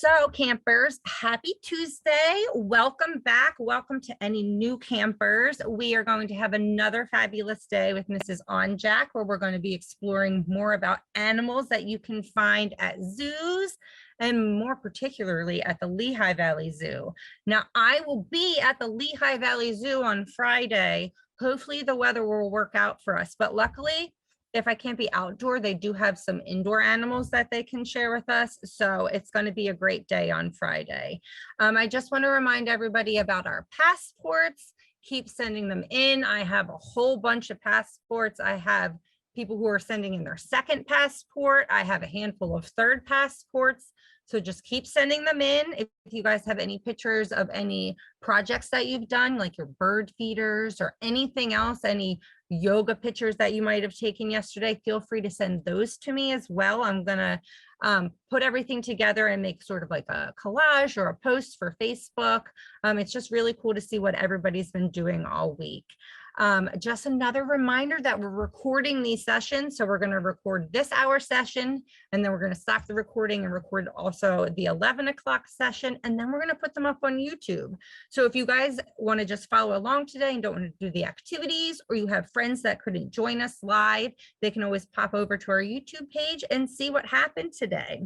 So campers, happy Tuesday. Welcome back. Welcome to any new campers. We are going to have another fabulous day with Mrs. Onjack, where we're going to be exploring more about animals that you can find at zoos and more particularly at the Lehigh Valley Zoo. Now, I will be at the Lehigh Valley Zoo on Friday. Hopefully the weather will work out for us, but luckily, if I can't be outdoor, they do have some indoor animals that they can share with us. So it's going to be a great day on Friday. I just want to remind everybody about our passports. Keep sending them in. I have a whole bunch of passports. I have people who are sending in their second passport. I have a handful of third passports. So just keep sending them in. If you guys have any pictures of any projects that you've done, like your bird feeders or anything else, any yoga pictures that you might have taken yesterday, feel free to send those to me as well. I'm gonna put everything together and make sort of like a collage or a post for Facebook. It's just really cool to see what everybody's been doing all week. Just another reminder that we're recording these sessions. So we're going to record this hour session, and then we're going to stop the recording and record also the 11 o'clock session. And then we're going to put them up on YouTube. So if you guys want to just follow along today and don't want to do the activities, or you have friends that couldn't join us live, they can always pop over to our YouTube page and see what happened today.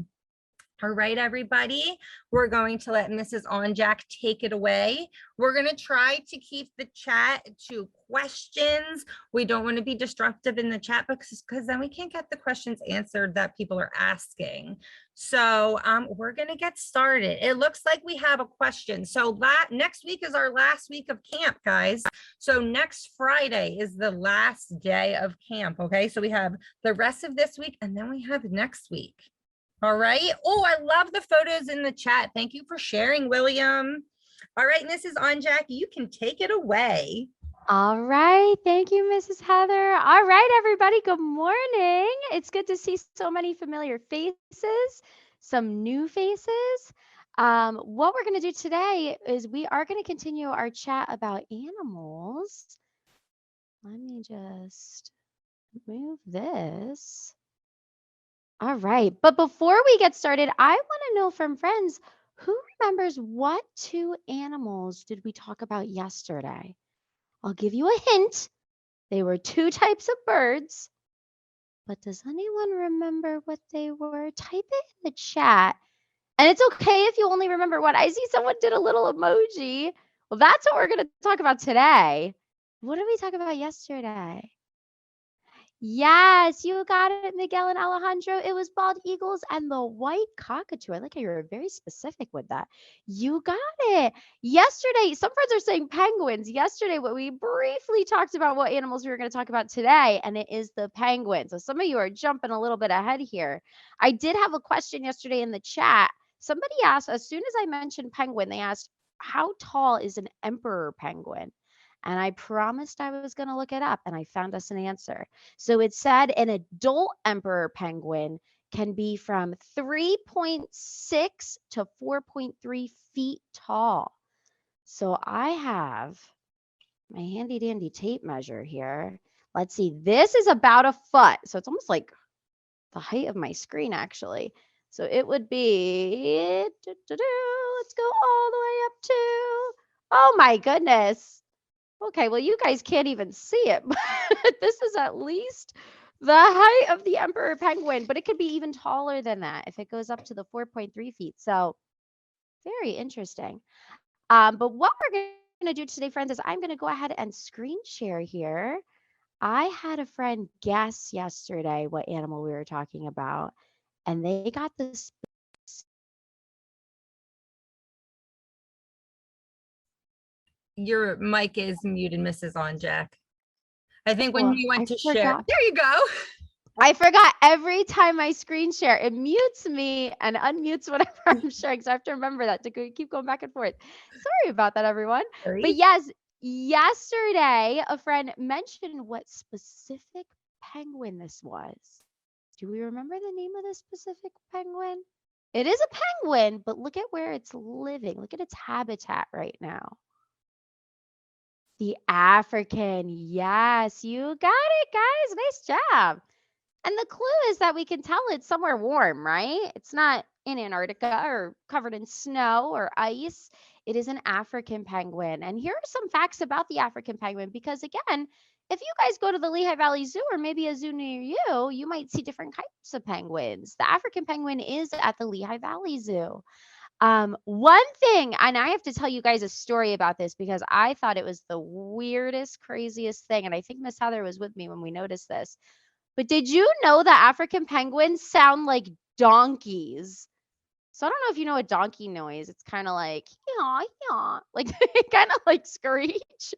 All right, everybody, we're going to let Mrs. Onjack take it away. We're going to try to keep the chat to questions. We don't want to be disruptive in the chat because then we can't get the questions answered that people are asking. So we're going to get started. It looks like we have a question. So next week is our last week of camp, guys. So next Friday is the last day of camp. Okay, so we have the rest of this week and then we have next week. All right. Oh, I love the photos in the chat. Thank you for sharing, William. All right, Mrs. Onjack, you can take it away. All right. Thank you, Mrs. Heather. All right, everybody. Good morning. It's good to see so many familiar faces, some new faces. What we're going to do today is we are going to continue our chat about animals. Let me just move this. All right. But before we get started, I want to know from friends, who remembers what two animals did we talk about yesterday? I'll give you a hint. They were two types of birds. But does anyone remember what they were? Type it in the chat. And it's okay if you only remember one. I see someone did a little emoji. Well, that's what we're going to talk about today. What did we talk about yesterday? Yes, you got it, Miguel and Alejandro. It was bald eagles and the white cockatoo. I like how you were very specific with that. You got it. Yesterday, some friends are saying penguins. Yesterday, what we briefly talked about what animals we were going to talk about today, and it is the penguin. So some of you are jumping a little bit ahead here. I did have a question yesterday in the chat. Somebody asked, as soon as I mentioned penguin, they asked, how tall is an emperor penguin? And I promised I was going to look it up, and I found us an answer. So it said an adult emperor penguin can be from 3.6 to 4.3 feet tall. So I have my handy dandy tape measure here. Let's see, this is about a foot. So it's almost like the height of my screen, actually. So it would be, let's go all the way up to, oh my goodness. Okay, well, you guys can't even see it, but this is at least the height of the emperor penguin, but it could be even taller than that if it goes up to the 4.3 feet. So very interesting. But what we're going to do today, friends, is I'm going to go ahead and screen share here. I had a friend guess yesterday what animal we were talking about, and they got this. Your mic is muted, Mrs. Onjack. I think when you went to share, there you go. I forgot every time I screen share, it mutes me and unmutes whatever I'm sharing. So I have to remember that to keep going back and forth. Sorry about that, everyone. Sorry. But yes, yesterday, a friend mentioned what specific penguin this was. Do we remember the name of this specific penguin? It is a penguin, but look at where it's living. Look at its habitat right now. The African. Yes, you got it, guys. Nice job. And the clue is that we can tell it's somewhere warm, right? It's not in Antarctica or covered in snow or ice. It is an African penguin. And here are some facts about the African penguin because, again, if you guys go to the Lehigh Valley Zoo or maybe a zoo near you, you might see different types of penguins. The African penguin is at the Lehigh Valley Zoo. One thing, and I have to tell you guys a story about this because I thought it was the weirdest, craziest thing. And I think Miss Heather was with me when we noticed this. But did you know that African penguins sound like donkeys? So I don't know if you know a donkey noise. It's kind of like, yaw, yaw, like they kind of like screech.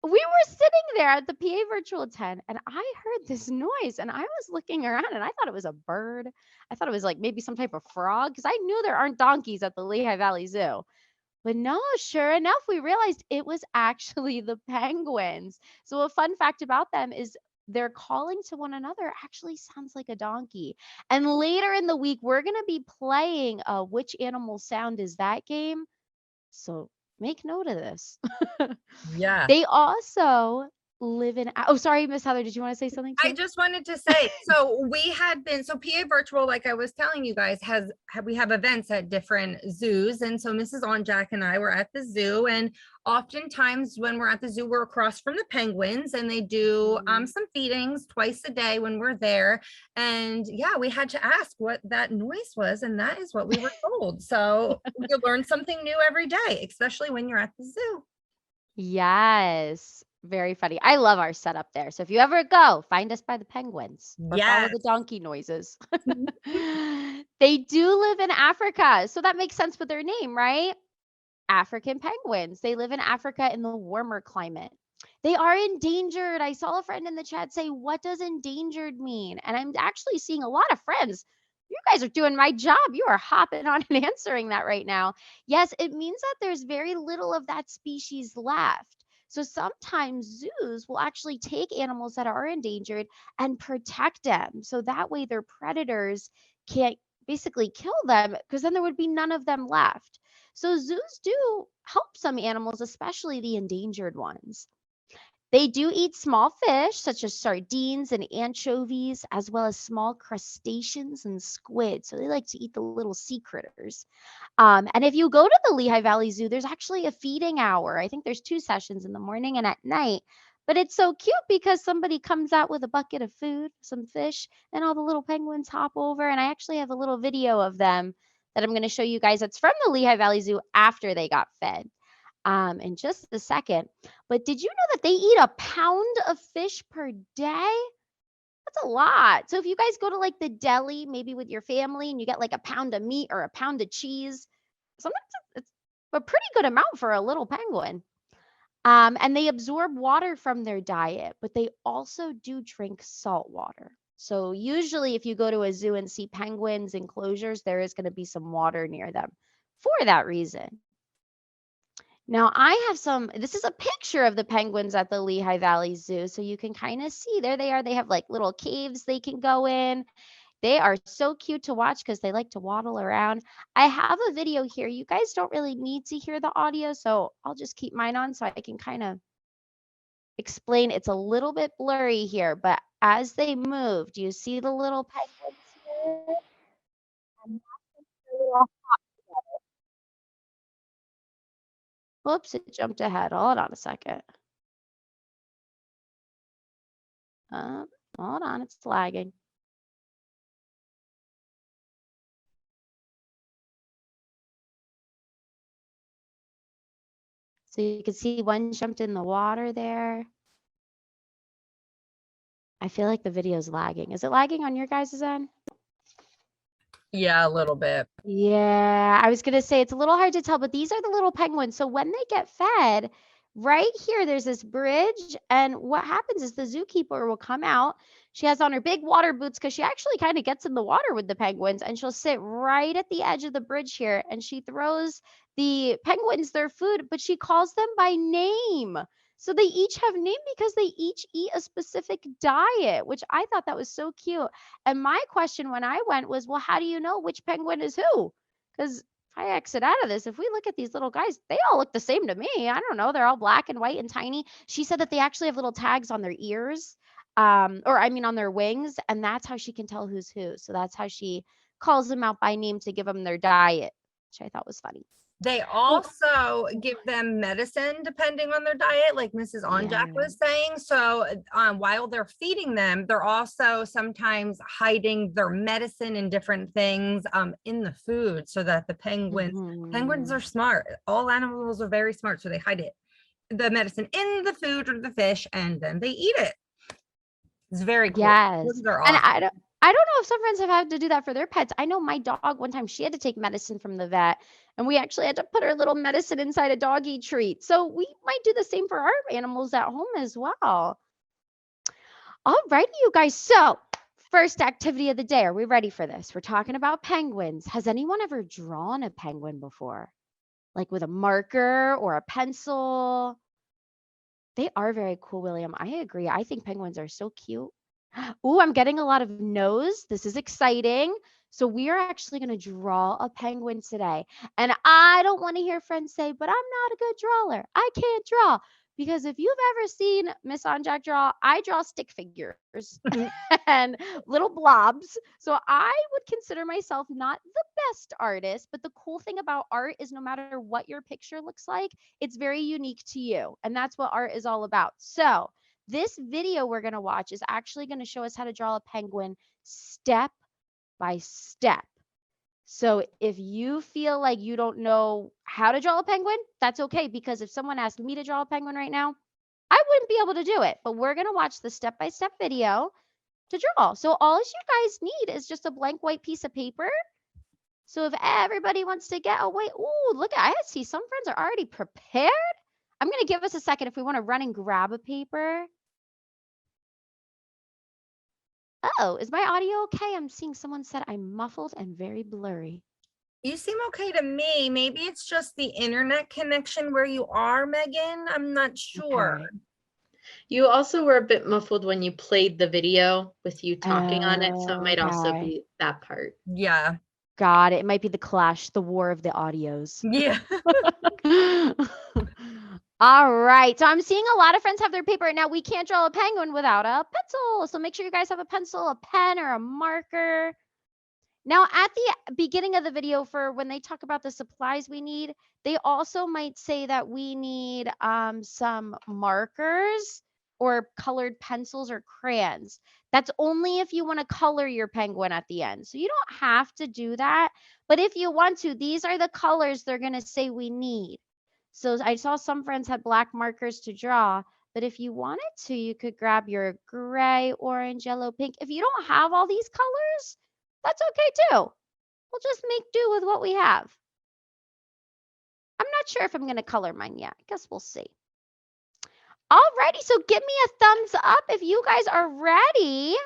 We were sitting there at the PA virtual tent and I heard this noise and I was looking around and I thought it was a bird. I thought it was like maybe some type of frog because I knew there aren't donkeys at the Lehigh Valley Zoo. But no, sure enough, we realized it was actually the penguins. So a fun fact about them is their calling to one another actually sounds like a donkey. And later in the week, we're going to be playing a Which Animal Sound Is That game. So make note of this. Yeah. They also live in, oh, sorry, Miss Heather, did you want to say something I too? just wanted to say, so we had been, so PA Virtual, like I was telling you guys, we have events at different zoos. And so Mrs. Onjack and I were at the zoo, and oftentimes when we're at the zoo, we're across from the penguins and they do some feedings twice a day when we're there. And yeah, we had to ask what that noise was. And that is what we were told. So you learn something new every day, especially when you're at the zoo. Yes, very funny. I love our setup there. So if you ever go, find us by the penguins or follow the Yes. donkey noises. They do live in Africa. So that makes sense with their name, right? African penguins. They live in Africa in the warmer climate. They are endangered. I saw a friend in the chat say, "What does endangered mean?" And I'm actually seeing a lot of friends. You guys are doing my job. You are hopping on and answering that right now. Yes, it means that there's very little of that species left. So sometimes zoos will actually take animals that are endangered and protect them. So that way their predators can't basically kill them because then there would be none of them left. So zoos do help some animals, especially the endangered ones. They do eat small fish such as sardines and anchovies, as well as small crustaceans and squid. So they like to eat the little sea critters. And if you go to the Lehigh Valley Zoo, there's actually a feeding hour. I think there's 2 sessions in the morning and at night. But it's so cute because somebody comes out with a bucket of food, some fish, and all the little penguins hop over. And I actually have a little video of them that I'm going to show you guys. That's from the Lehigh Valley Zoo after they got fed in just a second. But did you know that they eat a pound of fish per day? That's a lot. So if you guys go to like the deli, maybe with your family, and you get like a pound of meat or a pound of cheese, sometimes it's a pretty good amount for a little penguin. And they absorb water from their diet, but they also do drink salt water. So usually if you go to a zoo and see penguins enclosures, there is going to be some water near them for that reason. Now I have this is a picture of the penguins at the Lehigh Valley Zoo. So you can kind of see there they are. They have like little caves they can go in. They are so cute to watch because they like to waddle around. I have a video here. You guys don't really need to hear the audio, so I'll just keep mine on so I can kind of explain. It's a little bit blurry here, but as they move, do you see the little penguins here? And that's their little hop together. Whoops, it jumped ahead. Hold on a second. Hold on, it's lagging. So you can see one jumped in the water there. I feel like the video's lagging. Is it lagging on your guys' end? Yeah, a little bit. Yeah, I was going to say it's a little hard to tell, but these are the little penguins. So when they get fed, right here, there's this bridge. And what happens is the zookeeper will come out. She has on her big water boots because she actually kind of gets in the water with the penguins. And she'll sit right at the edge of the bridge here. And she throws the penguins their food, but she calls them by name. So they each have name because they each eat a specific diet, which I thought that was so cute. And my question when I went was, well, how do you know which penguin is who? Because if I exit out of this, if we look at these little guys, they all look the same to me. I don't know. They're all black and white and tiny. She said that they actually have little tags on their ears, or I mean on their wings, and that's how she can tell who's who. So that's how she calls them out by name to give them their diet, which I thought was funny. They also give them medicine depending on their diet, like Mrs. Onjack was saying. So while they're feeding them, they're also sometimes hiding their medicine and different things in the food so that the penguins are smart. All animals are very smart, so they hide it, the medicine in the food or the fish, and then they eat it. It's very cool. Yes. Those are And awesome. I don't know if some friends have had to do that for their pets. I know my dog, one time she had to take medicine from the vet, and we actually had to put her little medicine inside a doggy treat. So we might do the same for our animals at home as well. All righty, you guys. So first activity of the day. Are we ready for this? We're talking about penguins. Has anyone ever drawn a penguin before? Like with a marker or a pencil? They are very cool, William. I agree. I think penguins are so cute. Ooh, I'm getting a lot of no's. This is exciting. So we are actually going to draw a penguin today. And I don't want to hear friends say, but I'm not a good drawer. I can't draw. Because if you've ever seen Miss Onjack draw, I draw stick figures and little blobs. So I would consider myself not the best artist, but the cool thing about art is no matter what your picture looks like, it's very unique to you. And that's what art is all about. So this video we're going to watch is actually going to show us how to draw a penguin step by step. So if you feel like you don't know how to draw a penguin, that's okay, because if someone asked me to draw a penguin right now, I wouldn't be able to do it. But we're going to watch the step-by-step video to draw. So all you guys need is just a blank white piece of paper. So if everybody wants to get away, ooh, look, I see some friends are already prepared. I'm going to give us a second if we want to run and grab a paper. Uh-oh, is my audio okay? I'm seeing someone said I'm muffled and very blurry. You seem okay to me. Maybe it's just the internet connection where you are, Megan. I'm not sure. Okay. You also were a bit muffled when you played the video with you talking on it, so it might also be that part. Yeah. Got it. It might be the clash, the war of the audios. Yeah. All right. So I'm seeing a lot of friends have their paper. Now we can't draw a penguin without a pencil. So make sure you guys have a pencil, a pen, or a marker. Now at the beginning of the video, for when they talk about the supplies we need, they also might say that we need some markers or colored pencils or crayons. That's only if you want to color your penguin at the end. So you don't have to do that. But if you want to, these are the colors they're going to say we need. So I saw some friends had black markers to draw, but if you wanted to, you could grab your gray, orange, yellow, pink. If you don't have all these colors, that's okay too. We'll just make do with what we have. I'm not sure if I'm going to color mine yet. I guess we'll see. Alrighty, so give me a thumbs up if you guys are ready.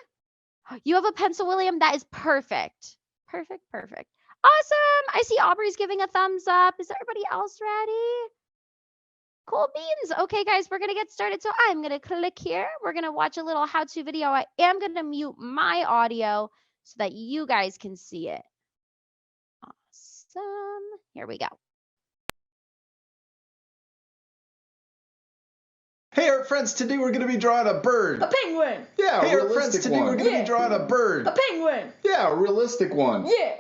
You have a pencil, William? That is perfect. Perfect, perfect. Awesome. I see Aubrey's giving a thumbs up. Is everybody else ready? Cool beans. Okay, guys, we're going to get started. So I'm going to click here. We're going to watch a little how-to video. I am going to mute my audio so that you guys can see it. Awesome. Here we go. Hey, our friends, today we're going to be drawing a bird. A penguin! Yeah, hey, our friends, today we're going to be drawing a bird. A penguin! Yeah, a realistic one. Yeah!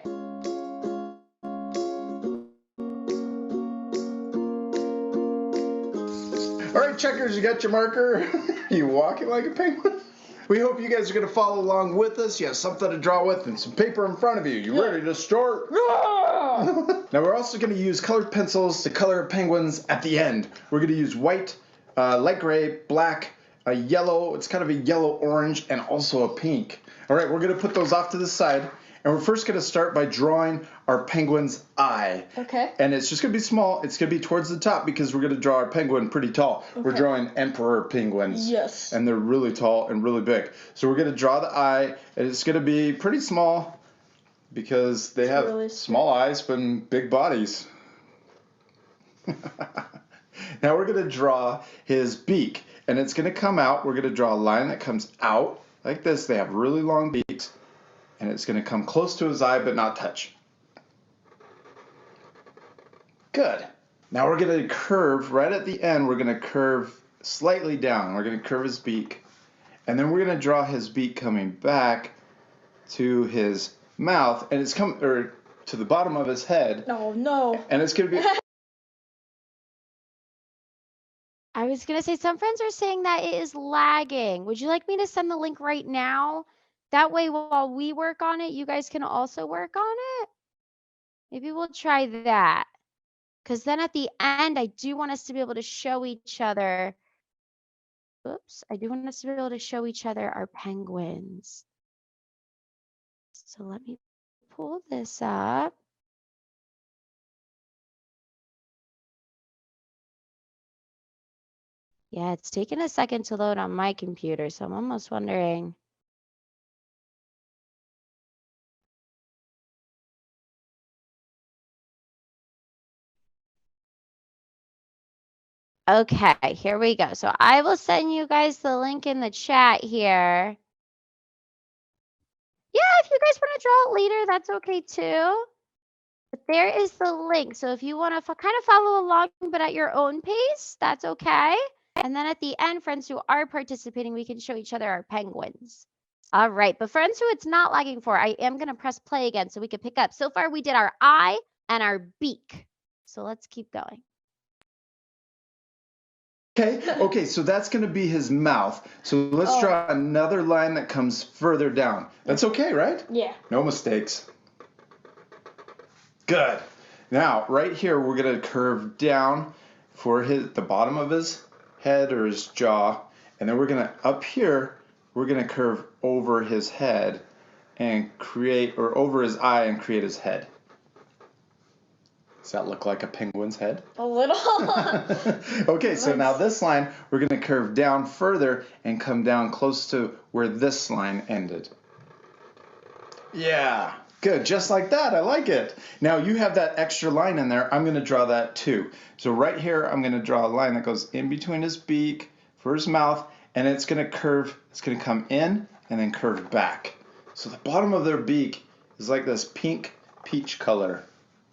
All right, checkers, you got your marker? You walking like a penguin? We hope you guys are going to follow along with us. You have something to draw with and some paper in front of you. You ready to start? Now, we're also going to use colored pencils to color penguins at the end. We're going to use white, light gray, black, a yellow, it's kind of a yellow-orange, and also a pink. All right, we're going to put those off to the side, and we're first going to start by drawing our penguin's eye. Okay. And it's just going to be small. It's going to be towards the top because we're going to draw our penguin pretty tall. Okay. We're drawing emperor penguins. Yes. And they're really tall and really big. So we're going to draw the eye, and it's going to be pretty small because they have really small eyes but big bodies. Now we're going to draw his beak, and it's going to come out. We're going to draw a line that comes out like this. They have really long beaks, and it's going to come close to his eye but not touch. Good. Now we're going to curve right at the end. We're going to curve slightly down. We're going to curve his beak, and then we're going to draw his beak coming back to his mouth, and it's to the bottom of his head. Oh, no. And it's going to be... I was going to say, some friends are saying that it is lagging. Would you like me to send the link right now? That way, while we work on it, you guys can also work on it. Maybe we'll try that. Because then at the end, I do want us to be able to show each other. Oops, I do want us to be able to show each other our penguins. So let me pull this up. Yeah, it's taking a second to load on my computer, so I'm almost wondering. Okay, here we go. So I will send you guys the link in the chat here. Yeah, if you guys want to draw it later, that's okay too. But there is the link. So if you want to kind of follow along, but at your own pace, that's okay. And then at the end, friends who are participating, we can show each other our penguins. All right, but friends who it's not lagging for, I am going to press play again so we can pick up. So far, we did our eye and our beak. So let's keep going. Okay, so that's going to be his mouth. So let's draw another line that comes further down. That's okay, right? Yeah. No mistakes. Good. Now, right here, we're going to curve down for the bottom of his head or his jaw. And then we're going to, up here, we're going to curve over his head and or over his eye and create his head. Does that look like a penguin's head? A little. Okay, so now this line, we're going to curve down further and come down close to where this line ended. Yeah, good, just like that. I like it. Now you have that extra line in there. I'm going to draw that too. So right here, I'm going to draw a line that goes in between his beak for his mouth, and it's going to curve. It's going to come in and then curve back. So the bottom of their beak is like this pink peach color.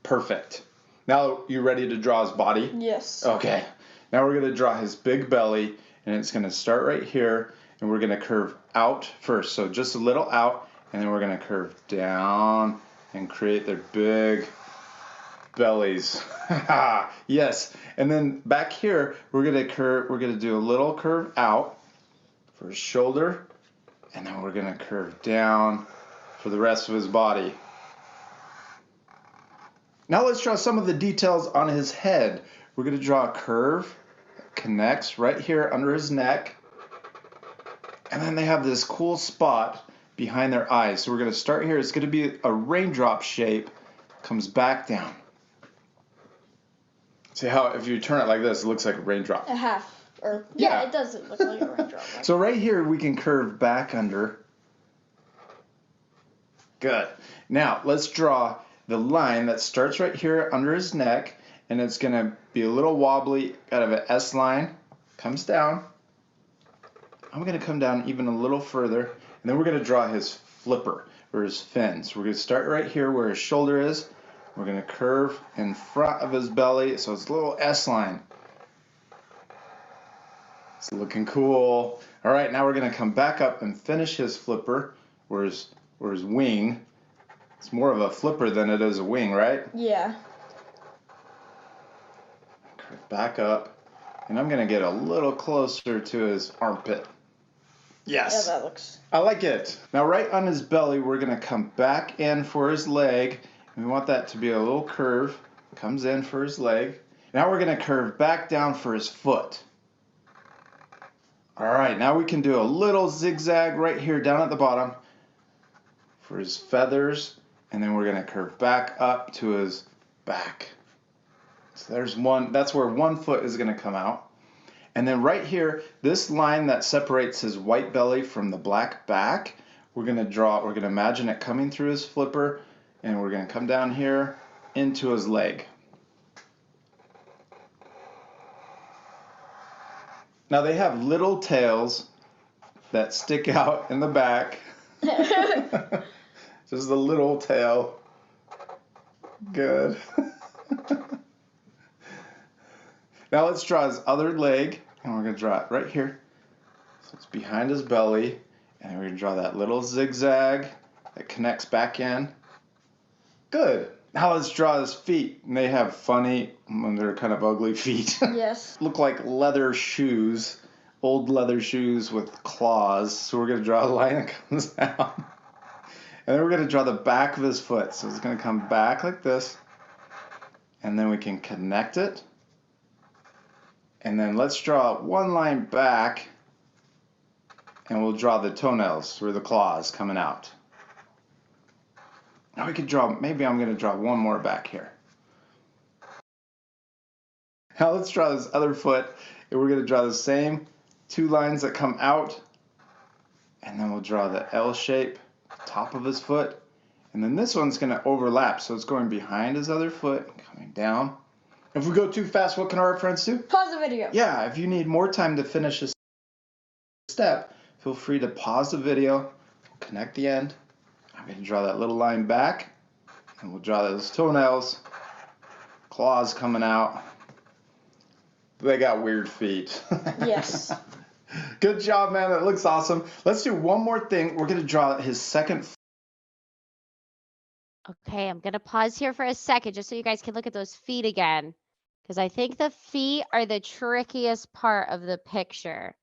Perfect. Now, you ready to draw his body? Yes. Okay. Now we're going to draw his big belly, and it's going to start right here, and we're going to curve out first. So just a little out, and then we're going to curve down and create their big bellies. Yes. And then back here, we're going to do a little curve out for his shoulder, and then we're going to curve down for the rest of his body. Now let's draw some of the details on his head. We're going to draw a curve that connects right here under his neck. And then they have this cool spot behind their eyes. So we're going to start here. It's going to be a raindrop shape, comes back down. See how if you turn it like this, it looks like a raindrop. A half. Or Yeah. it doesn't look like a raindrop. So right here we can curve back under. Good. Now let's draw the line that starts right here under his neck, and it's going to be a little wobbly, kind of an S line, comes down. I'm going to come down even a little further, and then we're going to draw his flipper, or his fins. We're going to start right here where his shoulder is. We're going to curve in front of his belly, so it's a little S line. It's looking cool. All right, now we're going to come back up and finish his flipper, where his wing. It's more of a flipper than it is a wing, right? Yeah. Back up, and I'm gonna get a little closer to his armpit. Yes. Yeah, that looks. I like it. Now right on his belly, we're gonna come back in for his leg. We want that to be a little curve. Comes in for his leg. Now we're gonna curve back down for his foot. All right, now we can do a little zigzag right here down at the bottom for his feathers. And then we're going to curve back up to his back. So there's one, that's where one foot is going to come out. And then right here, this line that separates his white belly from the black back, we're going to imagine it coming through his flipper, and we're going to come down here into his leg. Now they have little tails that stick out in the back. Just a little tail. Good. Now let's draw his other leg, and we're going to draw it right here. So it's behind his belly, and we're going to draw that little zigzag that connects back in. Good. Now let's draw his feet. And they have funny, they're kind of ugly feet. Yes. Look like leather shoes, old leather shoes with claws. So we're going to draw a line that comes out. And then we're going to draw the back of his foot. So it's going to come back like this. And then we can connect it. And then let's draw one line back. And we'll draw the toenails or the claws coming out. Now we could draw, maybe I'm going to draw one more back here. Now let's draw this other foot. And we're going to draw the same 2 lines that come out. And then we'll draw the L shape, top of his foot. And then this one's going to overlap. So it's going behind his other foot, coming down. If we go too fast, what can our friends do? Pause the video. Yeah, if you need more time to finish this step, feel free to pause the video, connect the end. I'm going to draw that little line back, and we'll draw those toenails, claws coming out. They got weird feet. Yes. Good job, man. That looks awesome. Let's do one more thing. We're going to draw his second. Okay, I'm going to pause here for a second just so you guys can look at those feet again. Because I think the feet are the trickiest part of the picture.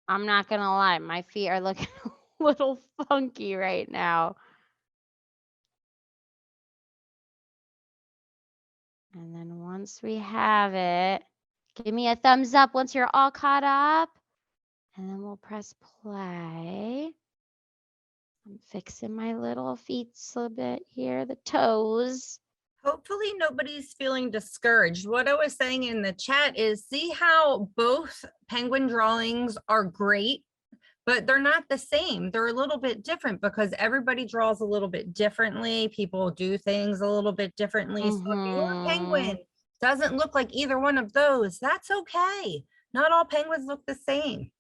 I'm not going to lie. My feet are looking a little funky right now. And then once we have it, give me a thumbs up once you're all caught up. And then we'll press play. I'm fixing my little feet a bit here, the toes. Hopefully nobody's feeling discouraged. What I was saying in the chat is, see how both penguin drawings are great, but they're not the same. They're a little bit different because everybody draws a little bit differently. People do things a little bit differently. So if your penguin doesn't look like either one of those, that's okay. Not all penguins look the same.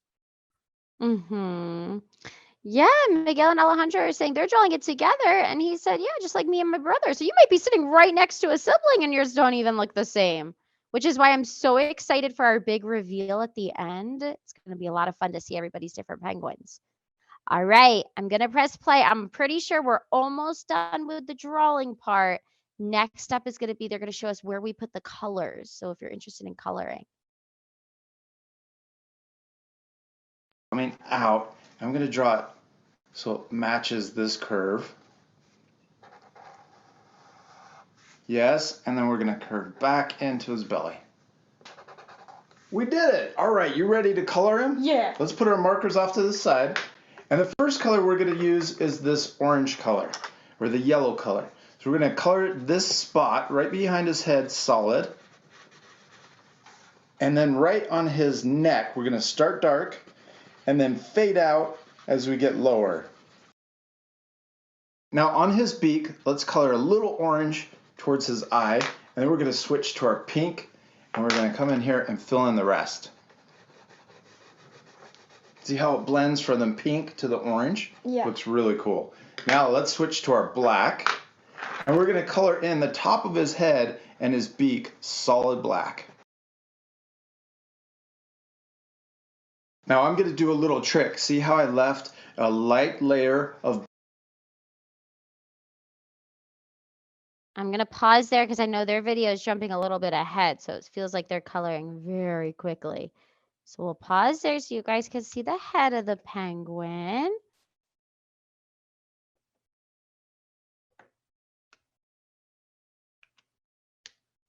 Yeah, Miguel and Alejandro are saying they're drawing it together. And he said, yeah, just like me and my brother. So you might be sitting right next to a sibling and yours don't even look the same, which is why I'm so excited for our big reveal at the end. It's going to be a lot of fun to see everybody's different penguins. All right, I'm going to press play. I'm pretty sure we're almost done with the drawing part. Next up is going to be, they're going to show us where we put the colors. So if you're interested in coloring. Coming out. I'm going to draw it so it matches this curve. Yes, and then we're going to curve back into his belly. We did it. All right, you ready to color him? Yeah. Let's put our markers off to the side. And the first color we're going to use is this orange color, or the yellow color. So we're going to color this spot right behind his head solid. And then right on his neck, we're going to start dark and then fade out as we get lower. Now on his beak, let's color a little orange towards his eye, and then we're going to switch to our pink, and we're going to come in here and fill in the rest. See how it blends from the pink to the orange? Yeah. Looks really cool. Now let's switch to our black, and we're going to color in the top of his head and his beak solid black. Now I'm going to do a little trick. See how I left a light layer of... I'm going to pause there because I know their video is jumping a little bit ahead. So it feels like they're coloring very quickly. So we'll pause there so you guys can see the head of the penguin.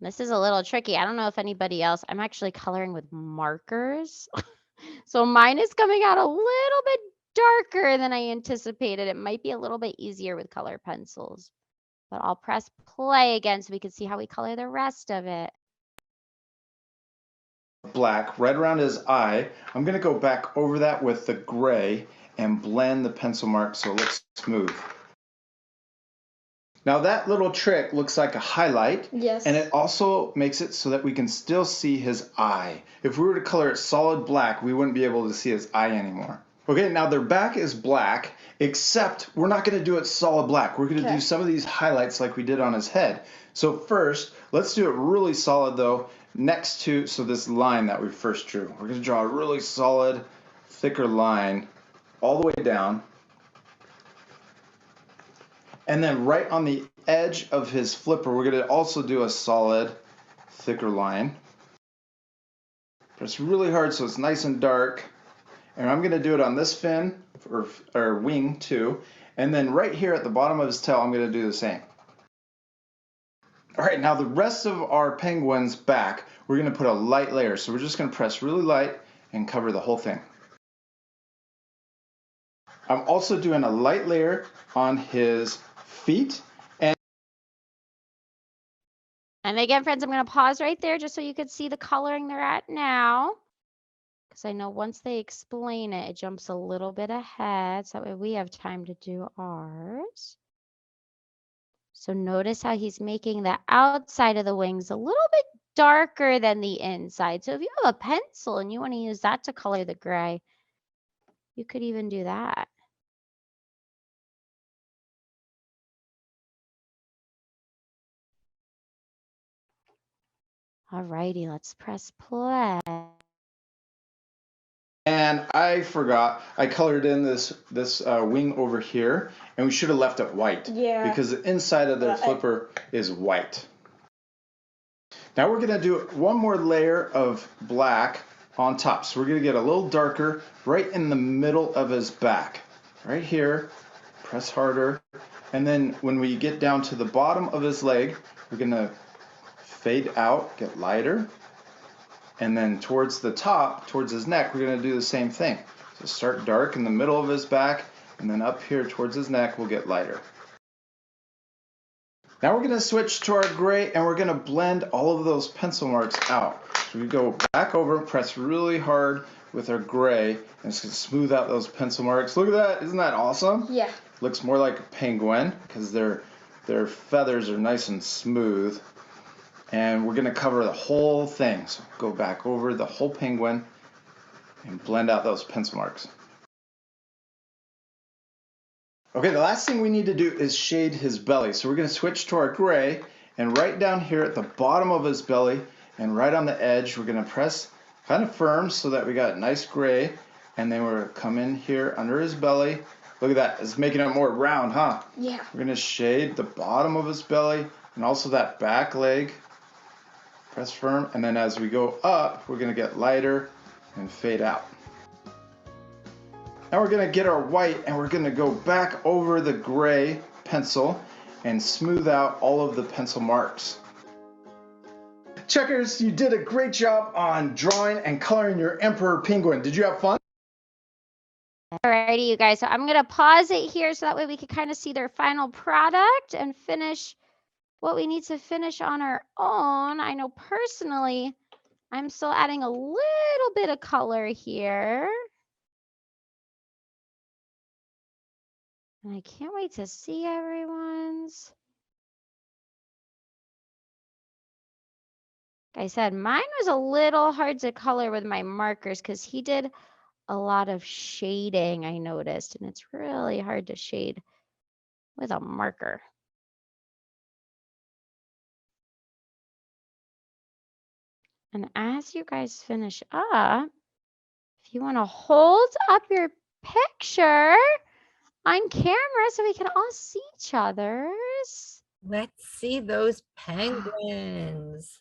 This is a little tricky. I don't know if anybody else, I'm actually coloring with markers. So mine is coming out a little bit darker than I anticipated. It might be a little bit easier with color pencils, but I'll press play again so we can see how we color the rest of it. Black right around his eye. I'm going to go back over that with the gray and blend the pencil mark so it looks smooth. Now that little trick looks like a highlight. Yes. And it also makes it so that we can still see his eye. If we were to color it solid black, we wouldn't be able to see his eye anymore. Okay, now their back is black, except we're not going to do it solid black. We're going to do some of these highlights like we did on his head. So first, let's do it really solid though, next to, so this line that we first drew. We're going to draw a really solid, thicker line all the way down. And then right on the edge of his flipper, we're going to also do a solid, thicker line. Press really hard so it's nice and dark. And I'm going to do it on this fin, or wing too. And then right here at the bottom of his tail, I'm going to do the same. All right, now the rest of our penguin's back, we're going to put a light layer. So we're just going to press really light and cover the whole thing. I'm also doing a light layer on his feet. And again, friends, I'm going to pause right there just so you could see the coloring they're at now. Because I know once they explain it, it jumps a little bit ahead. So that way we have time to do ours. So notice how he's making the outside of the wings a little bit darker than the inside. So if you have a pencil and you want to use that to color the gray, you could even do that. Alrighty, let's press play. And I forgot, I colored in this wing over here, and we should have left it white. Yeah. Because the inside of the flipper is white. Now we're going to do one more layer of black on top. So we're going to get a little darker right in the middle of his back. Right here, press harder. And then when we get down to the bottom of his leg, we're going to fade out, get lighter. And then towards the top, towards his neck, we're going to do the same thing. So start dark in the middle of his back, and then up here towards his neck, we'll get lighter. Now we're going to switch to our gray, and we're going to blend all of those pencil marks out. So we go back over, press really hard with our gray, and it's going to smooth out those pencil marks. Look at that. Isn't that awesome? Yeah. Looks more like a penguin because their feathers are nice and smooth. And we're going to cover the whole thing. So go back over the whole penguin and blend out those pencil marks. Okay, the last thing we need to do is shade his belly. So we're going to switch to our gray, and right down here at the bottom of his belly and right on the edge, we're going to press kind of firm so that we got nice gray. And then we're going to come in here under his belly. Look at that. It's making it more round, huh? Yeah. We're going to shade the bottom of his belly and also that back leg. Press firm, and then as we go up, we're going to get lighter and fade out. Now we're going to get our white, and we're going to go back over the gray pencil and smooth out all of the pencil marks. Checkers, you did a great job on drawing and coloring your emperor penguin. Did you have fun? Alrighty, you guys. So I'm going to pause it here so that way we can kind of see their final product and finish what we need to finish on our own. I know personally, I'm still adding a little bit of color here. And I can't wait to see everyone's. Like I said, mine was a little hard to color with my markers because he did a lot of shading, I noticed, and it's really hard to shade with a marker. And as you guys finish up, if you want to hold up your picture on camera so we can all see each other's. Let's see those penguins.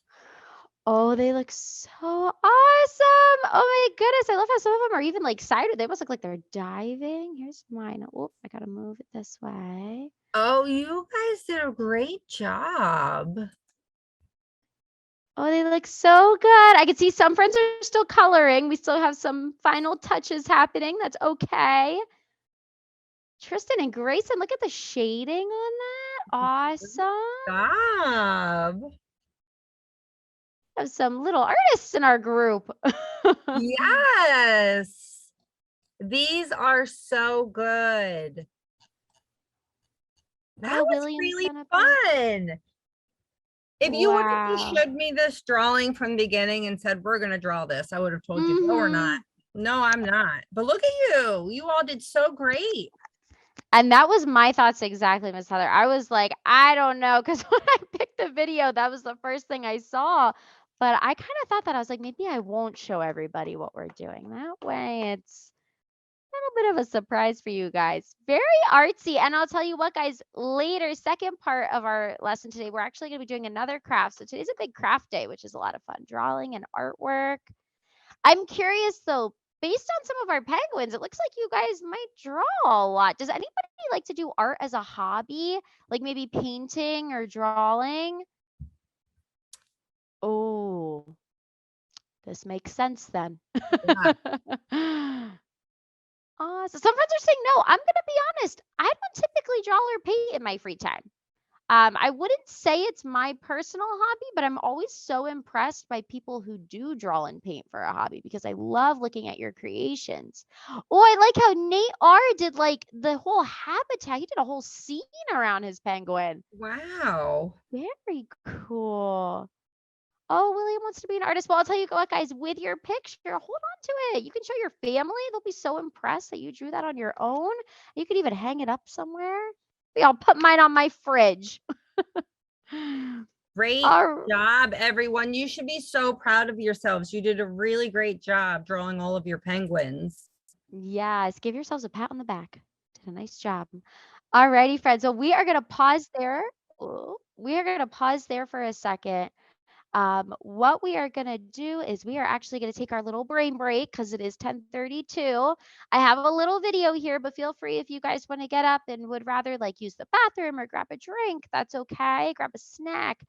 Oh, they look so awesome. Oh my goodness. I love how some of them are even like sideways. They almost look like they're diving. Here's mine. Oh, I got to move it this way. Oh, you guys did a great job. Oh, they look so good. I can see some friends are still coloring. We still have some final touches happening. That's okay. Tristan and Grayson, look at the shading on that. Awesome. Job. Have some little artists in our group. Yes. These are so good. That Oh, was William's really done a bit. fun. If you would have Wow. showed me this drawing from the beginning and said, we're going to draw this, I would have told you, no, we're not. No, I'm not. But look at you. You all did so great. And that was my thoughts exactly, Miss Heather. I was like, I don't know, because when I picked the video, that was the first thing I saw. But I kind of thought that I was like, maybe I won't show everybody what we're doing. That way, it's bit of a surprise for you guys. Very artsy. And I'll tell you what, guys, later, second part of our lesson today, we're actually going to be doing another craft. So today's a big craft day, which is a lot of fun. Drawing and artwork. I'm curious, though, based on some of our penguins, it looks like you guys might draw a lot. Does anybody like to do art as a hobby? Like maybe painting or drawing? Oh, this makes sense then. Yeah. So some friends are saying no. I'm gonna be honest. I don't typically draw or paint in my free time. I wouldn't say it's my personal hobby, but I'm always so impressed by people who do draw and paint for a hobby because I love looking at your creations. Oh, I like how Nate R did like the whole habitat. He did a whole scene around his penguin. Wow. Very cool. Oh, William wants to be an artist. Well, I'll tell you what, guys, with your picture, hold on to it. You can show your family. They'll be so impressed that you drew that on your own. You could even hang it up somewhere. Maybe I'll put mine on my fridge. Great All job, everyone. You should be so proud of yourselves. You did a really great job drawing all of your penguins. Yes, give yourselves a pat on the back. Did a nice job. All righty, friends. So we are going to pause there. We are going to pause there for a second. What we are going to do is we are actually going to take our little brain break because it is 10:32. I have a little video here, but feel free if you guys want to get up and would rather like use the bathroom or grab a drink, that's okay. Grab a snack.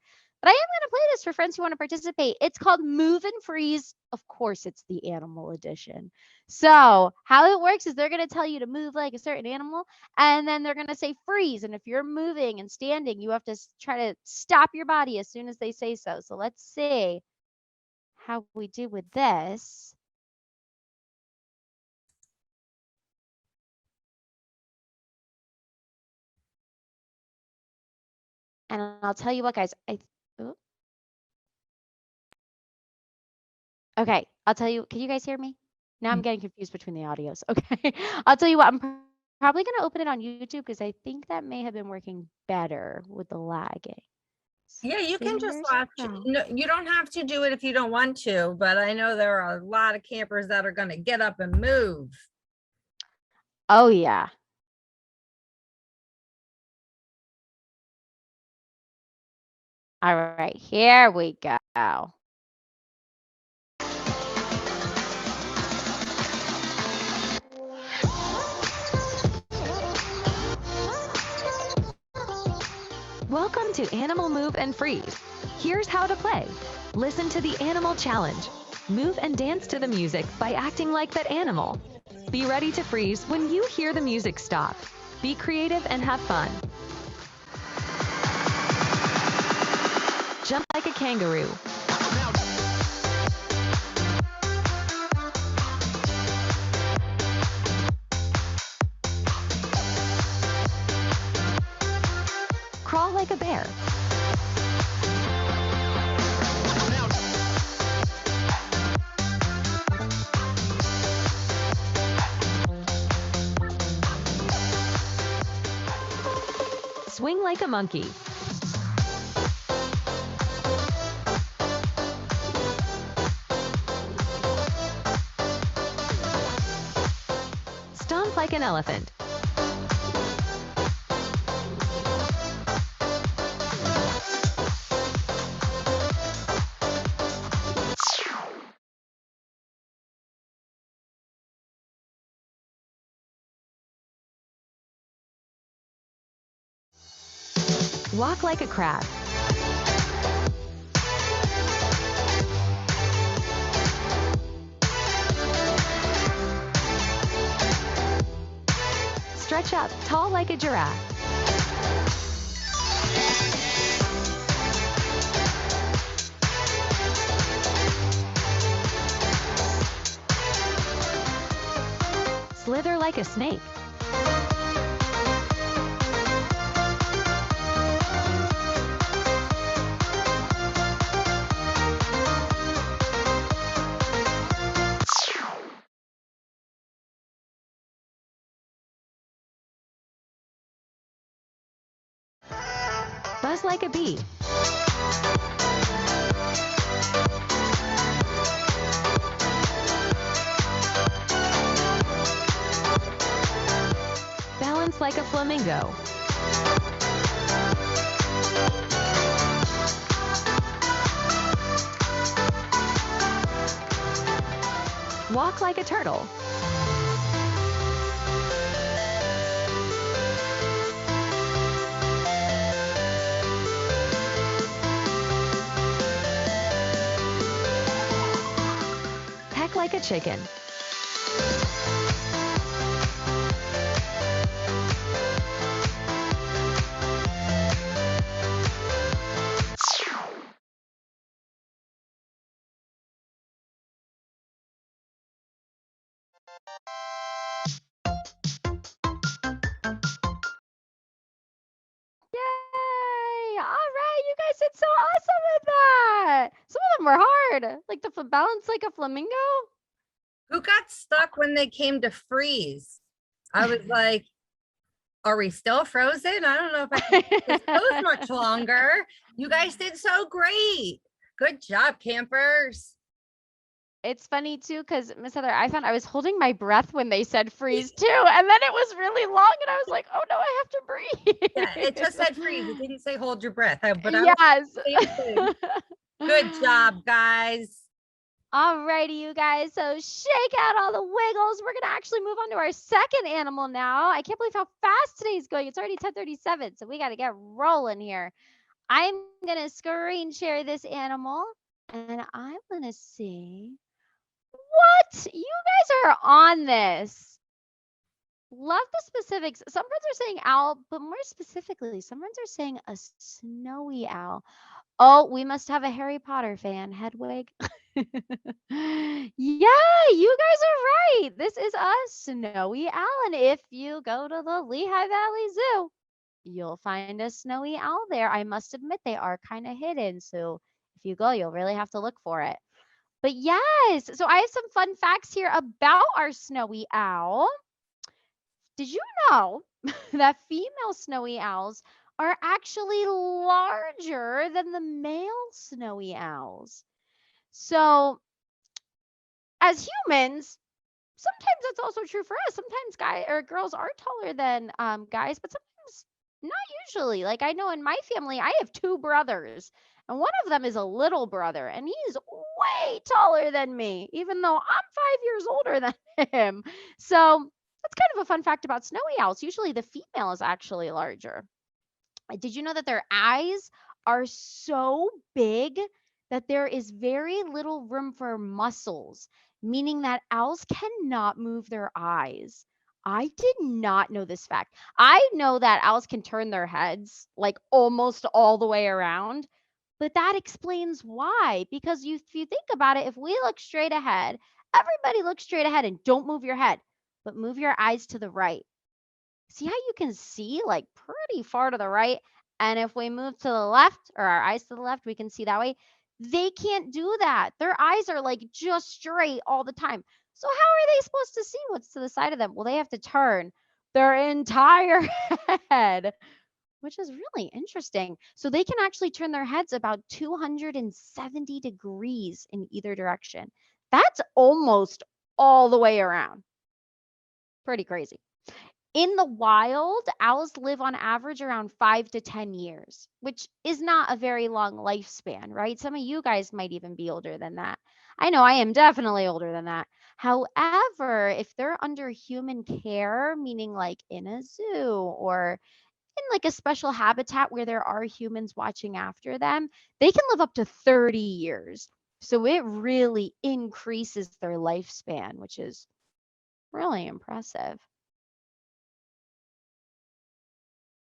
But I am going to play this for friends who want to participate. It's called Move and Freeze. Of course, it's the animal edition. So how it works is they're going to tell you to move like a certain animal, and then they're going to say freeze. And if you're moving and standing, you have to try to stop your body as soon as they say so. So let's see how we do with this. And I'll tell you what, guys. Okay, I'll tell you. Can you guys hear me? Now I'm getting confused between the audios. Okay, I'll tell you what. I'm probably going to open it on YouTube because I think that may have been working better with the lagging. Yeah, you can just Fingers watch. crossed. No, you don't have to do it if you don't want to, but I know there are a lot of campers that are going to get up and move. Oh, yeah. All right, here we go. Welcome to Animal Move and Freeze. Here's how to play. Listen to the animal challenge. Move and dance to the music by acting like that animal. Be ready to freeze when you hear the music stop. Be creative and have fun. Jump like a kangaroo. Crawl like a bear. Swing like a monkey. Stomp like an elephant. Walk like a crab. Stretch up, tall like a giraffe. Slither like a snake. Buzz like a bee. like a flamingo. Walk like a turtle. Peck like a chicken. Yay! All right, you guys did so awesome with that. Some of them were hard, like the balance like a flamingo. Who got stuck when they came to freeze? I was like, are we still frozen? I don't know if I can keep this pose much longer. You guys did so great. Good job, campers. It's funny too, because Miss Heather, I found I was holding my breath when they said freeze too, and then it was really long, and I was like, oh no, I have to breathe. Yeah, it just said freeze. It didn't say hold your breath. But I Yes. was same thing. Good job, guys. Alrighty, you guys. So shake out all the wiggles. We're gonna actually move on to our second animal now. I can't believe how fast today's going. It's already 10:37, so we gotta get rolling here. I'm gonna screen share this animal, and I'm gonna see what you guys are on this. Love the specifics. Some friends are saying owl, but more specifically, some friends are saying a snowy owl. Oh, we must have a Harry Potter fan, Hedwig. Yeah, you guys are right. This is a snowy owl. And if you go to the Lehigh Valley Zoo, you'll find a snowy owl there. I must admit, they are kind of hidden. So if you go, you'll really have to look for it. But yes, so I have some fun facts here about our snowy owl. Did you know that female snowy owls are actually larger than the male snowy owls? So, as humans, sometimes that's also true for us. Sometimes guys or girls are taller than guys, but sometimes not usually. Like I know in my family, I have two brothers, and one of them is a little brother, and he's way taller than me, even though I'm 5 years older than him. So that's kind of a fun fact about snowy owls. Usually the female is actually larger. Did you know that their eyes are so big that there is very little room for muscles, meaning that owls cannot move their eyes? I did not know this fact. I know that owls can turn their heads like almost all the way around, but that explains why. Because if you think about it, if we look straight ahead, everybody look straight ahead and don't move your head, but move your eyes to the right. See how you can see like pretty far to the right? And if we move to the left or our eyes to the left, we can see that way. They can't do that. Their eyes are like just straight all the time. So how are they supposed to see what's to the side of them? Well, they have to turn their entire head, which is really interesting. So they can actually turn their heads about 270 degrees in either direction. That's almost all the way around. Pretty crazy. In the wild, owls live on average around 5 to 10 years, which is not a very long lifespan, right? Some of you guys might even be older than that. I know I am definitely older than that. However, if they're under human care, meaning like in a zoo or in like a special habitat where there are humans watching after them, they can live up to 30 years. So it really increases their lifespan, which is really impressive.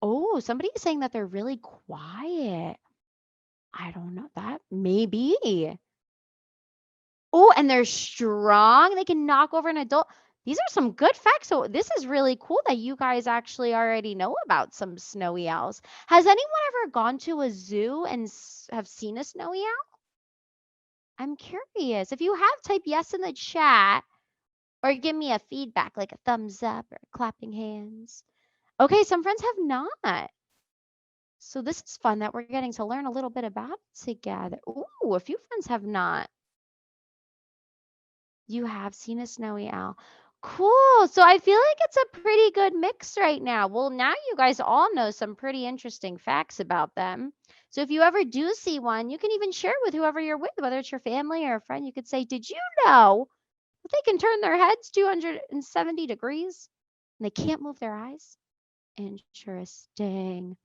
Oh, somebody is saying that they're really quiet. I don't know that. Maybe. Oh, and they're strong. They can knock over an adult. These are some good facts. So this is really cool that you guys actually already know about some snowy owls. Has anyone ever gone to a zoo and have seen a snowy owl? I'm curious. If you have, type yes in the chat or give me a feedback, like a thumbs up or clapping hands. Okay, some friends have not. So this is fun that we're getting to learn a little bit about it together. Ooh, a few friends have not. You have seen a snowy owl. Cool. So I feel like it's a pretty good mix right now. Well, now you guys all know some pretty interesting facts about them. So if you ever do see one, you can even share with whoever you're with, whether it's your family or a friend. You could say, did you know that they can turn their heads 270 degrees and they can't move their eyes? Interesting.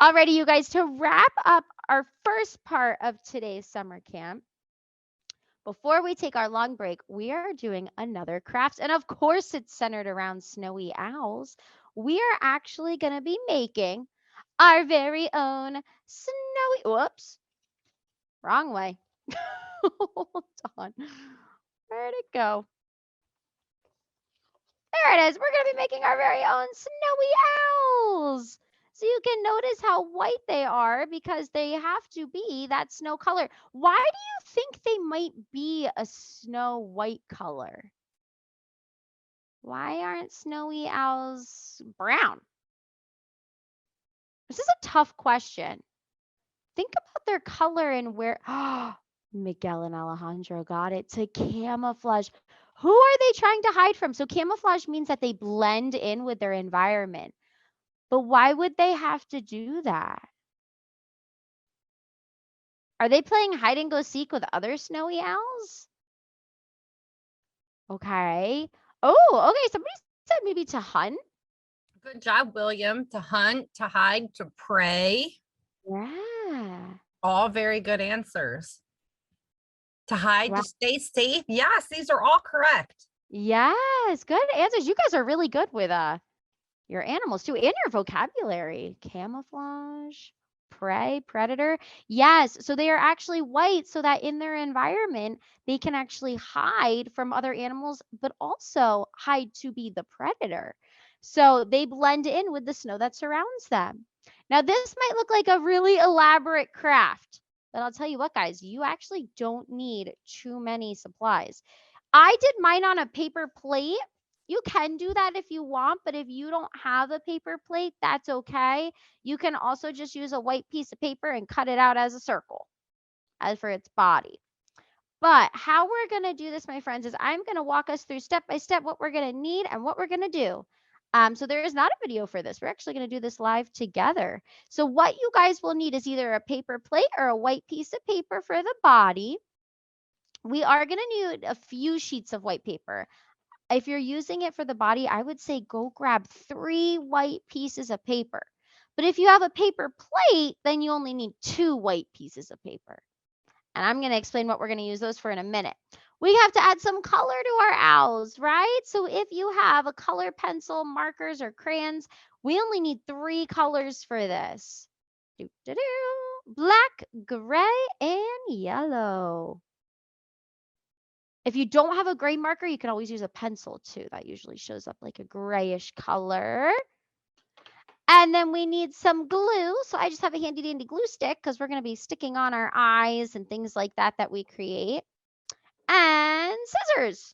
Alrighty, you guys, to wrap up our first part of today's summer camp, before we take our long break, we are doing another craft. And of course, it's centered around snowy owls. We are actually going to be making our very own snowy, whoops, wrong way. Hold on. Where'd it go? There it is. We're going to be making our very own snowy owls. So you can notice how white they are because they have to be that snow color. Why do you think they might be a snow white color? Why aren't snowy owls brown? This is a tough question. Think about their color and where. Miguel and Alejandro got it. To camouflage. Who are they trying to hide from? So camouflage means that they blend in with their environment. But why would they have to do that? Are they playing hide and go seek with other snowy owls? Okay. Oh, okay. Somebody said maybe to hunt. Good job, William. To hunt, to hide, to prey. Yeah. All very good answers. To hide, Wow. to stay safe. Yes, these are all correct. Yes, good answers. You guys are really good with your animals too, and your vocabulary. Camouflage, prey, predator. Yes, so they are actually white so that in their environment, they can actually hide from other animals, but also hide to be the predator. So they blend in with the snow that surrounds them. Now, this might look like a really elaborate craft, but I'll tell you what, guys, you actually don't need too many supplies. I did mine on a paper plate. You can do that if you want, but if you don't have a paper plate, that's okay. You can also just use a white piece of paper and cut it out as a circle as for its body. But how we're going to do this, my friends, is I'm going to walk us through step by step what we're going to need and what we're going to do. So there is not a video for this. We're actually going to do this live together. So what you guys will need is either a paper plate or a white piece of paper for the body. We are going to need a few sheets of white paper. If you're using it for the body, I would say go grab 3 white pieces of paper. But if you have a paper plate, then you only need 2 white pieces of paper. And I'm going to explain what we're going to use those for in a minute. We have to add some color to our owls, right? So if you have a color pencil, markers, or crayons, we only need 3 colors for this. Black, gray, and yellow. If you don't have a gray marker, you can always use a pencil too. That usually shows up like a grayish color. And then we need some glue. So I just have a handy dandy glue stick because we're going to be sticking on our eyes and things like that we create. And scissors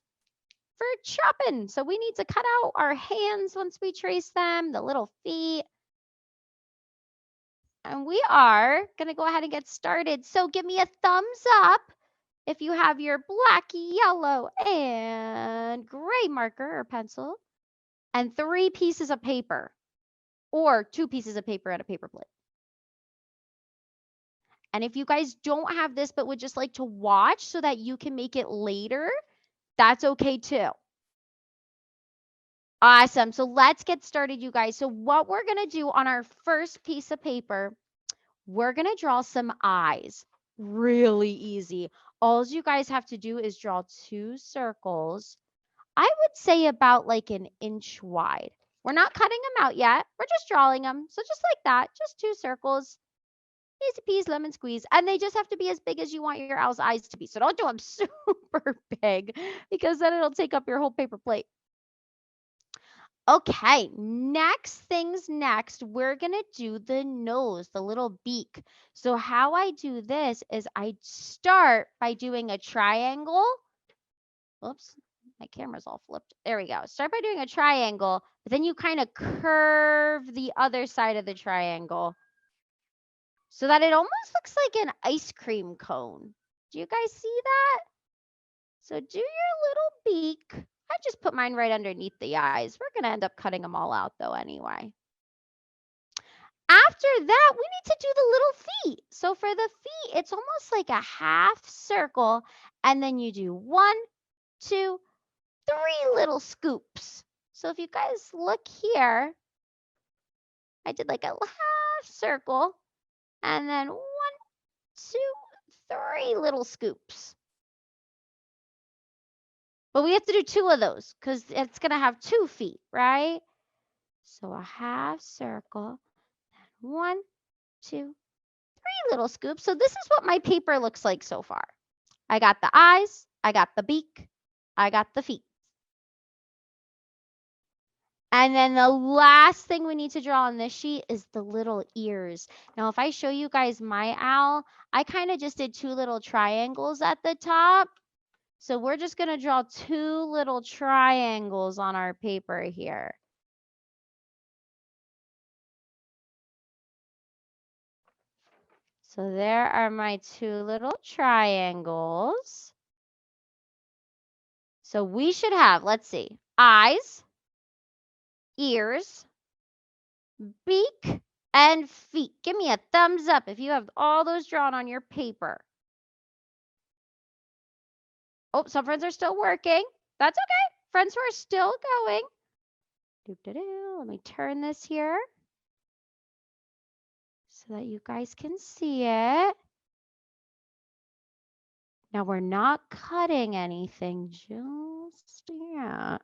for chopping. So we need to cut out our hands once we trace them, the little feet. And we are going to go ahead and get started. So give me a thumbs up if you have your black, yellow, and gray marker or pencil, and 3 pieces of paper, or 2 pieces of paper and a paper plate. And if you guys don't have this but would just like to watch so that you can make it later, that's okay too. Awesome. So let's get started, you guys. So what we're going to do on our first piece of paper, we're going to draw some eyes. Really easy. All you guys have to do is draw 2 circles. I would say about like an inch wide. We're not cutting them out yet. We're just drawing them. So just like that, just 2 circles. Easy peas, lemon squeeze. And they just have to be as big as you want your owl's eyes to be. So don't do them super big because then it'll take up your whole paper plate. Okay, next things next, we're going to do the nose, the little beak. So how I do this is I start by doing a triangle. Oops, my camera's all flipped. There we go. Start by doing a triangle, but then you kind of curve the other side of the triangle so that it almost looks like an ice cream cone. Do you guys see that? So do your little beak. I just put mine right underneath the eyes. We're going to end up cutting them all out though anyway. After that, we need to do the little feet. So for the feet, it's almost like a half circle. And then you do 1, 2, 3 little scoops. So if you guys look here, I did like a half circle. And then 1, 2, 3 little scoops. But we have to do 2 of those because it's going to have 2 feet, right? So a half circle, 1, 2, 3 little scoops. So this is what my paper looks like so far. I got the eyes, I got the beak, I got the feet. And then the last thing we need to draw on this sheet is the little ears. Now, if I show you guys my owl, I kind of just did 2 little triangles at the top. So we're just going to draw 2 little triangles on our paper here. So there are my 2 little triangles. So we should have, let's see, eyes, ears, beak, and feet. Give me a thumbs up if you have all those drawn on your paper. Oh, some friends are still working. That's okay. Friends who are still going. Let me turn this here so that you guys can see it. Now we're not cutting anything just yet.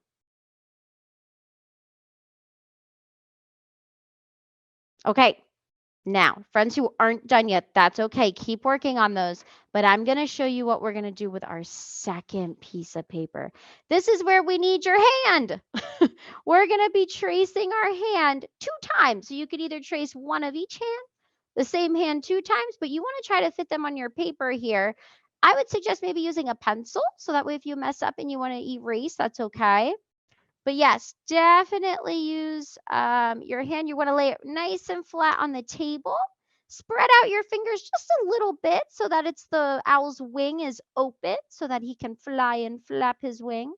Okay. Now, friends who aren't done yet, that's okay. Keep working on those. But I'm going to show you what we're going to do with our second piece of paper. This is where we need your hand. We're going to be tracing our hand 2 times. So you could either trace one of each hand, the same hand 2 times, but you want to try to fit them on your paper here. I would suggest maybe using a pencil. So that way if you mess up and you want to erase, that's okay. But yes, definitely use your hand. You want to lay it nice and flat on the table. Spread out your fingers just a little bit so that it's the owl's wing is open so that he can fly and flap his wing.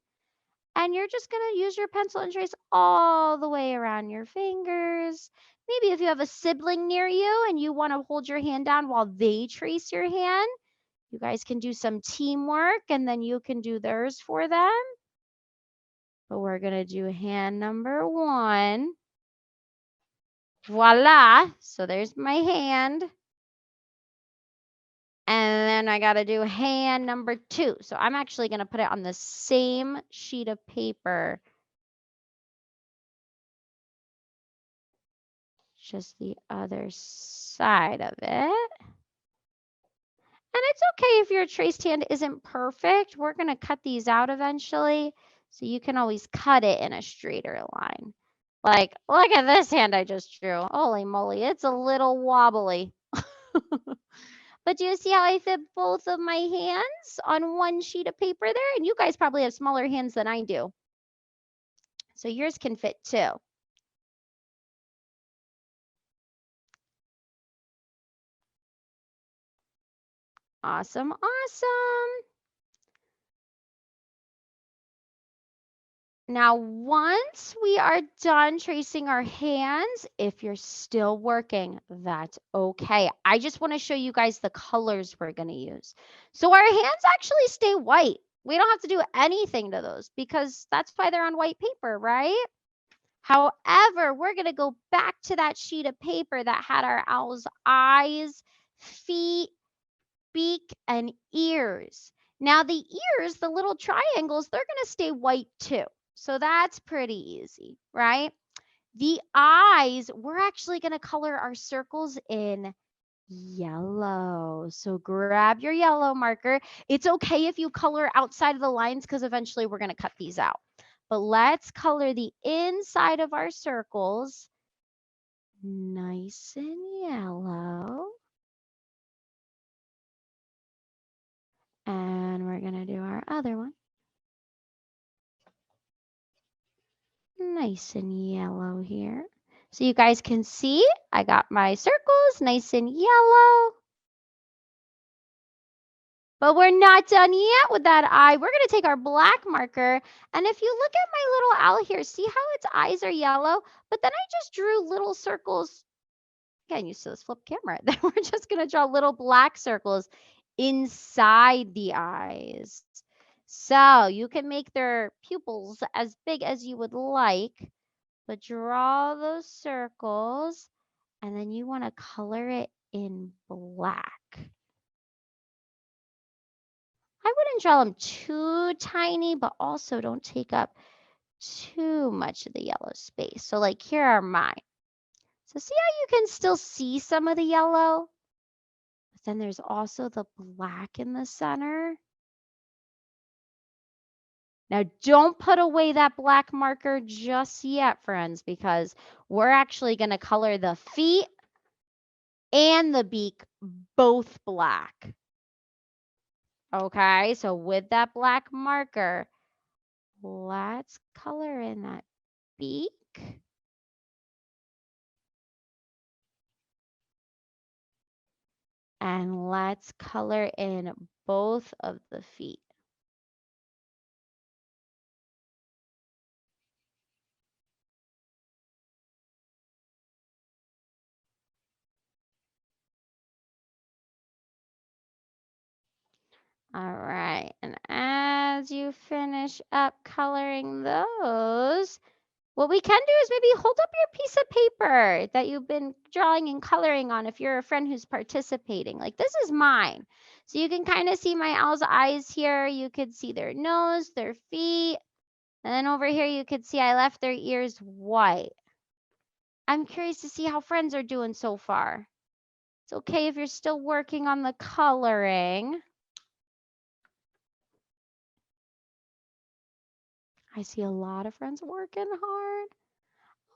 And you're just going to use your pencil and trace all the way around your fingers. Maybe if you have a sibling near you and you want to hold your hand down while they trace your hand, you guys can do some teamwork and then you can do theirs for them. But we're going to do hand number 1. Voila. So there's my hand. And then I got to do hand number 2. So I'm actually going to put it on the same sheet of paper. Just the other side of it. And it's okay if your traced hand isn't perfect. We're going to cut these out eventually. So you can always cut it in a straighter line. Like, look at this hand I just drew. Holy moly, it's a little wobbly. But do you see how I fit both of my hands on one sheet of paper there? And you guys probably have smaller hands than I do. So yours can fit too. Awesome, awesome. Now, once we are done tracing our hands, if you're still working, that's okay. I just want to show you guys the colors we're going to use. So our hands actually stay white. We don't have to do anything to those because that's why they're on white paper, right? However, we're going to go back to that sheet of paper that had our owl's eyes, feet, beak, and ears. Now the ears, the little triangles, they're going to stay white too. So that's pretty easy, right? The eyes, we're actually going to color our circles in yellow. So grab your yellow marker. It's okay if you color outside of the lines because eventually we're going to cut these out. But let's color the inside of our circles nice and yellow. And we're going to do our other one. Nice and yellow here. So you guys can see I got my circles nice and yellow. But we're not done yet with that eye. We're going to take our black marker. And if you look at my little owl here, see how its eyes are yellow? But then I just drew little circles. Again, used to this flip camera. Then we're just going to draw little black circles inside the eyes. So you can make their pupils as big as you would like, but draw those circles. And then you want to color it in black. I wouldn't draw them too tiny, but also don't take up too much of the yellow space. So like here are mine. So see how you can still see some of the yellow? But then there's also the black in the center. Now don't put away that black marker just yet, friends, because we're actually going to color the feet and the beak both black. Okay, so with that black marker, let's color in that beak. And let's color in both of the feet. All right, and as you finish up coloring those, what we can do is maybe hold up your piece of paper that you've been drawing and coloring on if you're a friend who's participating. Like this is mine. So you can kind of see my owl's eyes here. You could see their nose, their feet. And then over here, you could see I left their ears white. I'm curious to see how friends are doing so far. It's okay if you're still working on the coloring. I see a lot of friends working hard.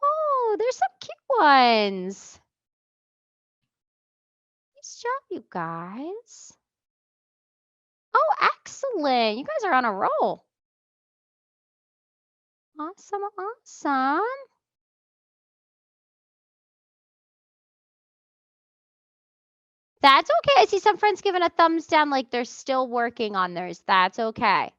Oh, there's some cute ones. Nice job, you guys. Oh, excellent. You guys are on a roll. Awesome, awesome. That's okay. I see some friends giving a thumbs down like they're still working on theirs. That's okay.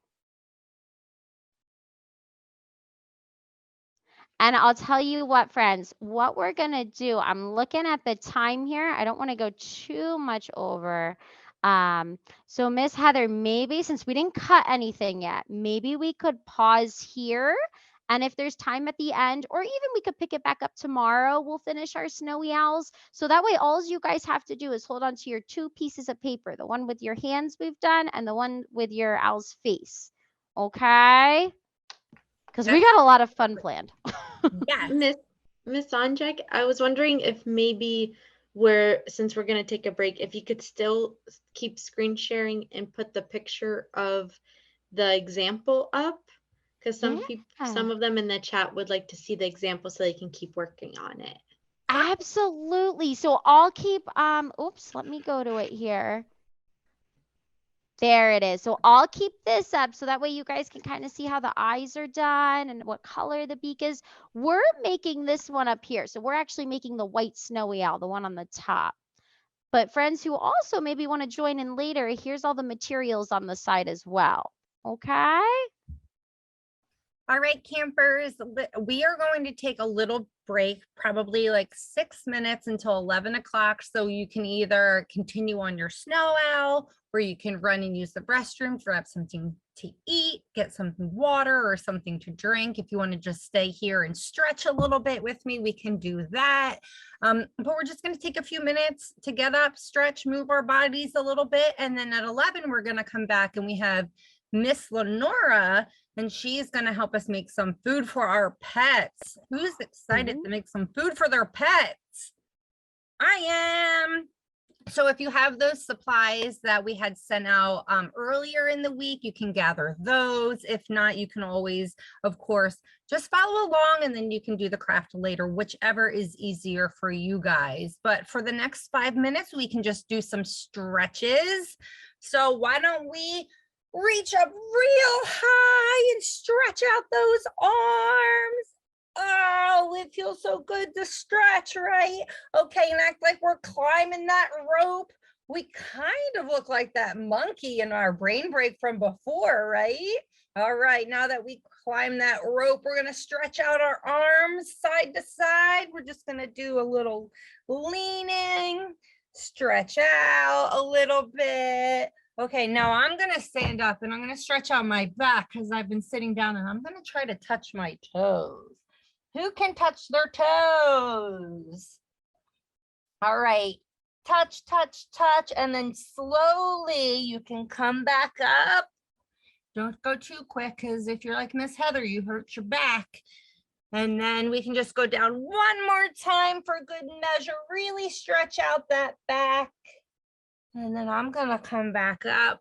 And I'll tell you what, friends, what we're going to do, I'm looking at the time here. I don't want to go too much over. So Miss Heather, maybe since we didn't cut anything yet, maybe we could pause here. And if there's time at the end, or even we could pick it back up tomorrow, we'll finish our snowy owls. So that way, all you guys have to do is hold on to your two pieces of paper, the one with your hands we've done and the one with your owl's face. Okay? Because we got a lot of fun planned. Yes. Miss Onjack, I was wondering if maybe since we're going to take a break, if you could still keep screen sharing and put the picture of the example up, because some of them in the chat would like to see the example so they can keep working on it. Absolutely. So I'll keep, oops, let me go to it here. There it is. So I'll keep this up so that way you guys can kind of see how the eyes are done and what color the beak is. We're making this one up here. So we're actually making the white snowy owl, the one on the top. But friends who also maybe want to join in later, here's all the materials on the side as well. Okay? All right, campers, we are going to take a little break, probably like 6 minutes until 11 o'clock. So you can either continue on your snow owl, or you can run and use the restroom, grab something to eat, get some water or something to drink. If you want to just stay here and stretch a little bit with me, we can do that. But we're just going to take a few minutes to get up, stretch, move our bodies a little bit. And then at 11, we're going to come back and we have Miss Lenora, and she's going to help us make some food for our pets. Who's excited to make some food for their pets? I am. So if you have those supplies that we had sent out earlier in the week, you can gather those. If not, you can always, of course, just follow along and then you can do the craft later, whichever is easier for you guys. But for the next 5 minutes, we can just do some stretches. So why don't we reach up real high and stretch out those arms. Oh, it feels so good to stretch, right? Okay, and act like we're climbing that rope. We kind of look like that monkey in our brain break from before, right? All right, now that we climb that rope, we're gonna stretch out our arms side to side. We're just gonna do a little leaning, stretch out a little bit. Okay, now I'm gonna stand up and I'm gonna stretch out my back because I've been sitting down, and I'm gonna try to touch my toes. Who can touch their toes? All right, touch, touch, touch, and then slowly you can come back up. Don't go too quick, because if you're like Miss Heather, you hurt your back. And then we can just go down one more time for good measure. Really stretch out that back. And then I'm gonna come back up.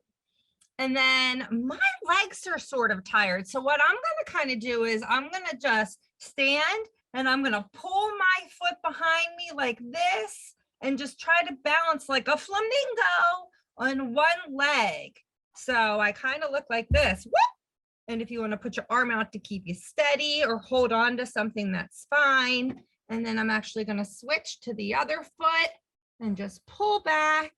And then my legs are sort of tired. So what I'm gonna kind of do is I'm gonna just stand and I'm gonna pull my foot behind me like this and just try to balance like a flamingo on one leg. So I kind of look like this. Whoop! And if you want to put your arm out to keep you steady or hold on to something, that's fine. And then I'm actually going to switch to the other foot and just pull back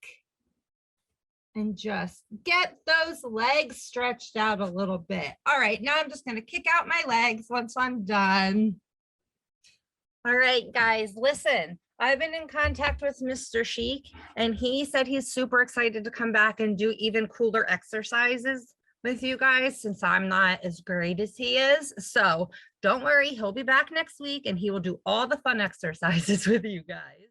and just get those legs stretched out a little bit. All right, now I'm just going to kick out my legs once I'm done. All right, guys, listen. I've been in contact with Mr. Sheik, and he said he's super excited to come back and do even cooler exercises with you guys, since I'm not as great as he is. So don't worry, he'll be back next week and he will do all the fun exercises with you guys.